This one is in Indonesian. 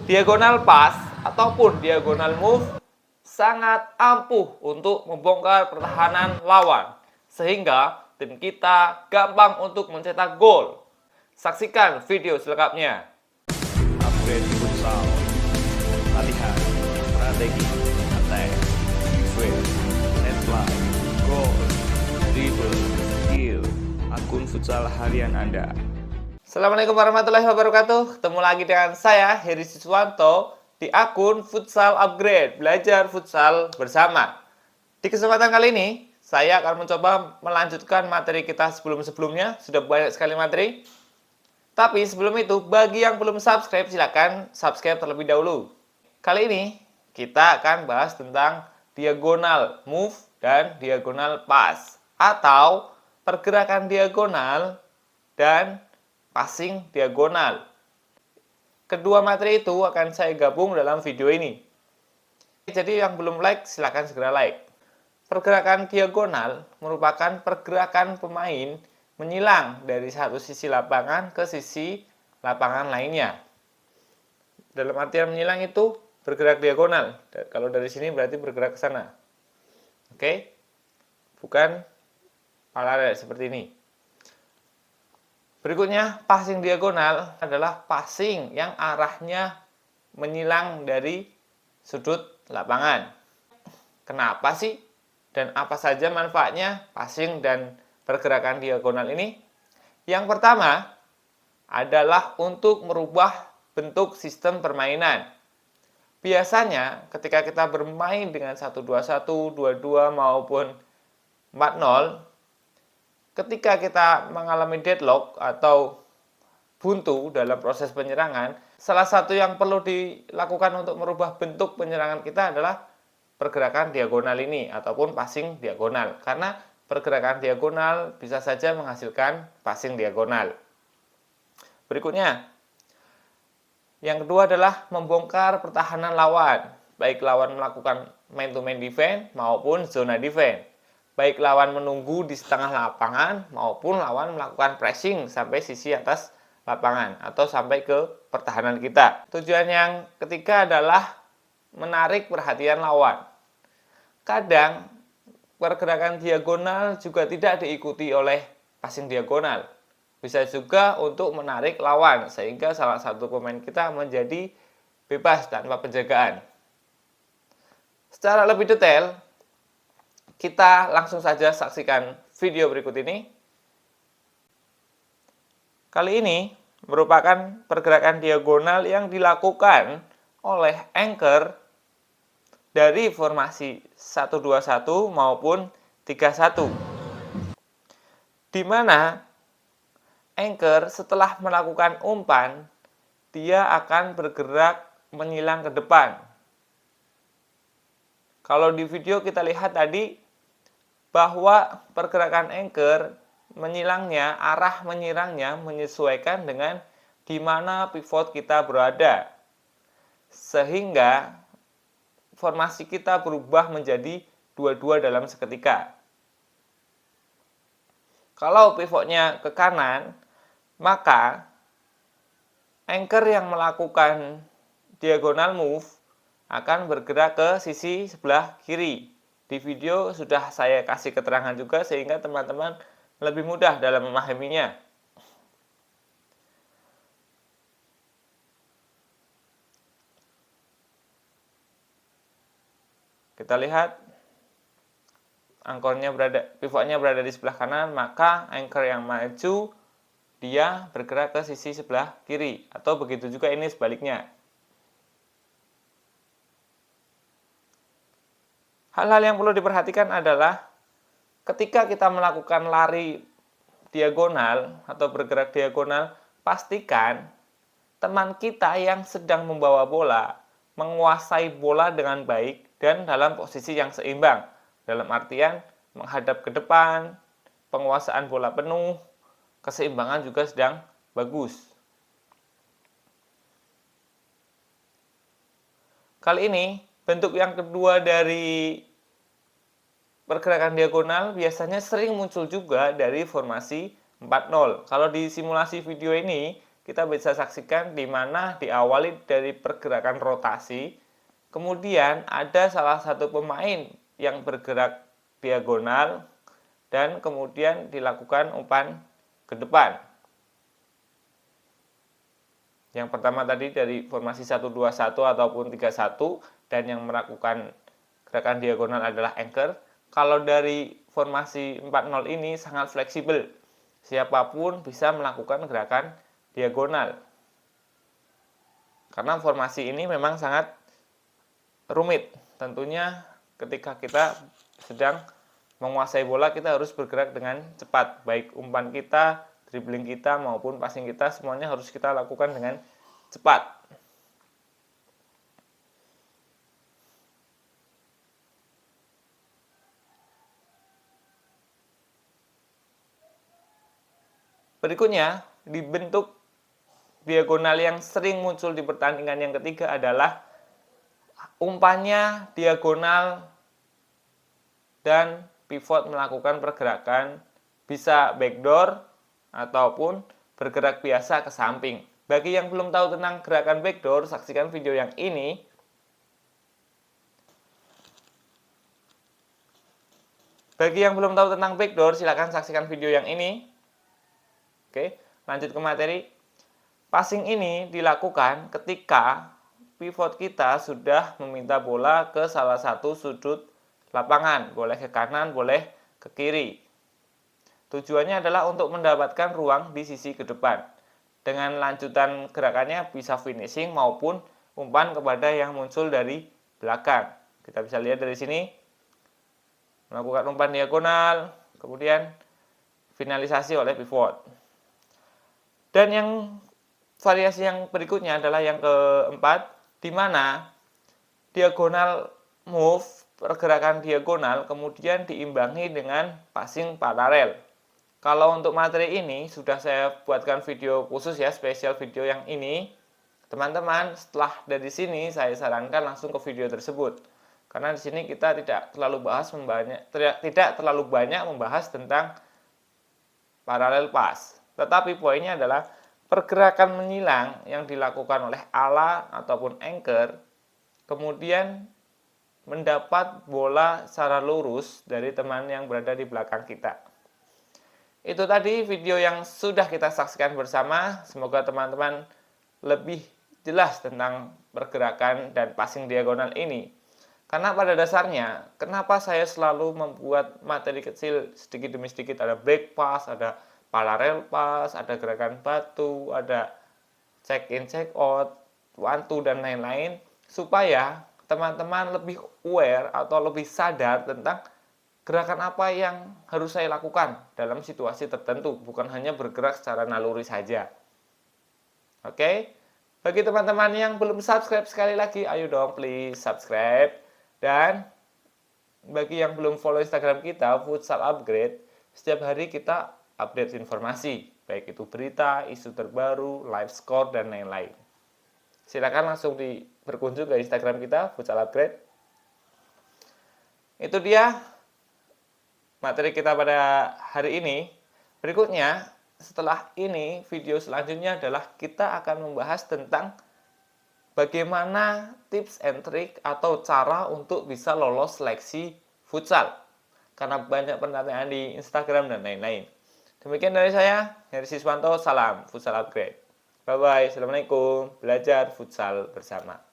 Diagonal pass ataupun diagonal move sangat ampuh untuk membongkar pertahanan lawan, sehingga tim kita gampang untuk mencetak gol. Saksikan video selengkapnya. Upgrade futsal, latihan, strategi, attack, defense, headline, goal, dribble, skill, akun futsal harian Anda. Assalamualaikum warahmatullahi wabarakatuh. Ketemu lagi dengan saya, Heri Siswanto, di akun Futsal Upgrade, belajar futsal bersama. Di kesempatan kali ini, saya akan mencoba melanjutkan materi kita sebelum-sebelumnya. Sudah banyak sekali materi. Tapi sebelum itu, bagi yang belum subscribe, silakan subscribe terlebih dahulu. Kali ini, kita akan bahas tentang diagonal move dan diagonal pass, atau pergerakan diagonal dan passing diagonal. Kedua materi itu akan saya gabung dalam video ini. Jadi yang belum like, silakan segera like. Pergerakan diagonal merupakan pergerakan pemain menyilang dari satu sisi lapangan ke sisi lapangan lainnya. Dalam artian menyilang itu bergerak diagonal. Kalau dari sini berarti bergerak ke sana. Oke? Bukan paralel seperti ini. Berikutnya, passing diagonal adalah passing yang arahnya menyilang dari sudut lapangan. Kenapa sih? Dan apa saja manfaatnya passing dan pergerakan diagonal ini? Yang pertama adalah untuk merubah bentuk sistem permainan. Biasanya ketika kita bermain dengan 1-2-1, 2-2 maupun 4-0, ketika kita mengalami deadlock atau buntu dalam proses penyerangan, salah satu yang perlu dilakukan untuk merubah bentuk penyerangan kita adalah pergerakan diagonal ini ataupun passing diagonal. Karena pergerakan diagonal bisa saja menghasilkan passing diagonal. Berikutnya, yang kedua adalah membongkar pertahanan lawan, baik lawan melakukan man-to-man defense maupun zona defense. Baik lawan menunggu di setengah lapangan maupun lawan melakukan pressing sampai sisi atas lapangan atau sampai ke pertahanan kita. Tujuan yang ketiga adalah menarik perhatian lawan. Kadang pergerakan diagonal juga tidak diikuti oleh passing diagonal. Bisa juga untuk menarik lawan sehingga salah satu pemain kita menjadi bebas tanpa penjagaan. Secara lebih detail, kita langsung saja saksikan video berikut ini. Kali ini merupakan pergerakan diagonal yang dilakukan oleh anchor dari formasi 1-2-1 maupun 3-1. Di mana anchor setelah melakukan umpan, dia akan bergerak menyilang ke depan. Kalau di video kita lihat tadi, bahwa pergerakan anchor menyilangnya, arah menyerangnya menyesuaikan dengan di mana pivot kita berada. Sehingga formasi kita berubah menjadi 2-2 dalam seketika. Kalau pivotnya ke kanan, maka anchor yang melakukan diagonal move akan bergerak ke sisi sebelah kiri. Di video sudah saya kasih keterangan juga sehingga teman-teman lebih mudah dalam memahaminya. Kita lihat pivotnya berada di sebelah kanan, maka anchor yang maju dia bergerak ke sisi sebelah kiri, atau begitu juga ini sebaliknya. Hal-hal yang perlu diperhatikan adalah ketika kita melakukan lari diagonal atau bergerak diagonal, pastikan teman kita yang sedang membawa bola menguasai bola dengan baik dan dalam posisi yang seimbang. Dalam artian menghadap ke depan, penguasaan bola penuh, keseimbangan juga sedang bagus. Kali ini bentuk yang kedua dari pergerakan diagonal biasanya sering muncul juga dari formasi 4-0. Kalau di simulasi video ini kita bisa saksikan di mana diawali dari pergerakan rotasi, kemudian ada salah satu pemain yang bergerak diagonal, dan kemudian dilakukan umpan ke depan. Yang pertama tadi dari formasi 1-2-1 ataupun 3-1, dan yang melakukan gerakan diagonal adalah anchor. Kalau dari formasi 4-0 ini sangat fleksibel. Siapapun bisa melakukan gerakan diagonal. Karena formasi ini memang sangat rumit. Tentunya ketika kita sedang menguasai bola, kita harus bergerak dengan cepat. Baik umpan kita, dribbling kita, maupun passing kita, semuanya harus kita lakukan dengan cepat. Berikutnya, di bentuk diagonal yang sering muncul di pertandingan yang ketiga adalah umpannya diagonal dan pivot melakukan pergerakan bisa backdoor ataupun bergerak biasa ke samping. Bagi yang belum tahu tentang gerakan backdoor, saksikan video yang ini. Bagi yang belum tahu tentang backdoor, silakan saksikan video yang ini. Oke, lanjut ke materi. Passing ini dilakukan ketika pivot kita sudah meminta bola ke salah satu sudut lapangan. Boleh ke kanan, boleh ke kiri. Tujuannya adalah untuk mendapatkan ruang di sisi ke depan. Dengan lanjutan gerakannya bisa finishing maupun umpan kepada yang muncul dari belakang. Kita bisa lihat dari sini. Melakukan umpan diagonal, kemudian finalisasi oleh pivot. Dan yang variasi yang berikutnya adalah yang keempat, di mana diagonal move, pergerakan diagonal, kemudian diimbangi dengan passing paralel. Kalau untuk materi ini, sudah saya buatkan video khusus ya, spesial video yang ini. Teman-teman, setelah dari sini, saya sarankan langsung ke video tersebut. Karena di sini kita tidak terlalu banyak membahas tentang paralel pass. Tetapi poinnya adalah pergerakan menyilang yang dilakukan oleh ala ataupun anchor, kemudian mendapat bola secara lurus dari teman yang berada di belakang kita. Itu tadi video yang sudah kita saksikan bersama. Semoga teman-teman lebih jelas tentang pergerakan dan passing diagonal ini. Karena pada dasarnya, kenapa saya selalu membuat materi kecil sedikit demi sedikit, ada back pass, ada parallel pass, ada gerakan batu, ada check in, check out, one two, dan lain-lain, supaya teman-teman lebih aware atau lebih sadar tentang gerakan apa yang harus saya lakukan dalam situasi tertentu, bukan hanya bergerak secara naluri saja. Oke? Bagi teman-teman yang belum subscribe, sekali lagi, ayo dong please subscribe. Dan bagi yang belum follow Instagram kita, Futsal Upgrade, setiap hari kita update informasi, baik itu berita, isu terbaru, live score, dan lain-lain. Silakan langsung berkunjung ke Instagram kita, Futsal Upgrade. Itu dia materi kita pada hari ini. Berikutnya, setelah ini, video selanjutnya adalah kita akan membahas tentang bagaimana tips and trick atau cara untuk bisa lolos seleksi futsal. Karena banyak pertanyaan di Instagram dan lain-lain. Demikian dari saya, Heri Siswanto, salam Futsal Upgrade. Bye-bye, Assalamualaikum, belajar futsal bersama.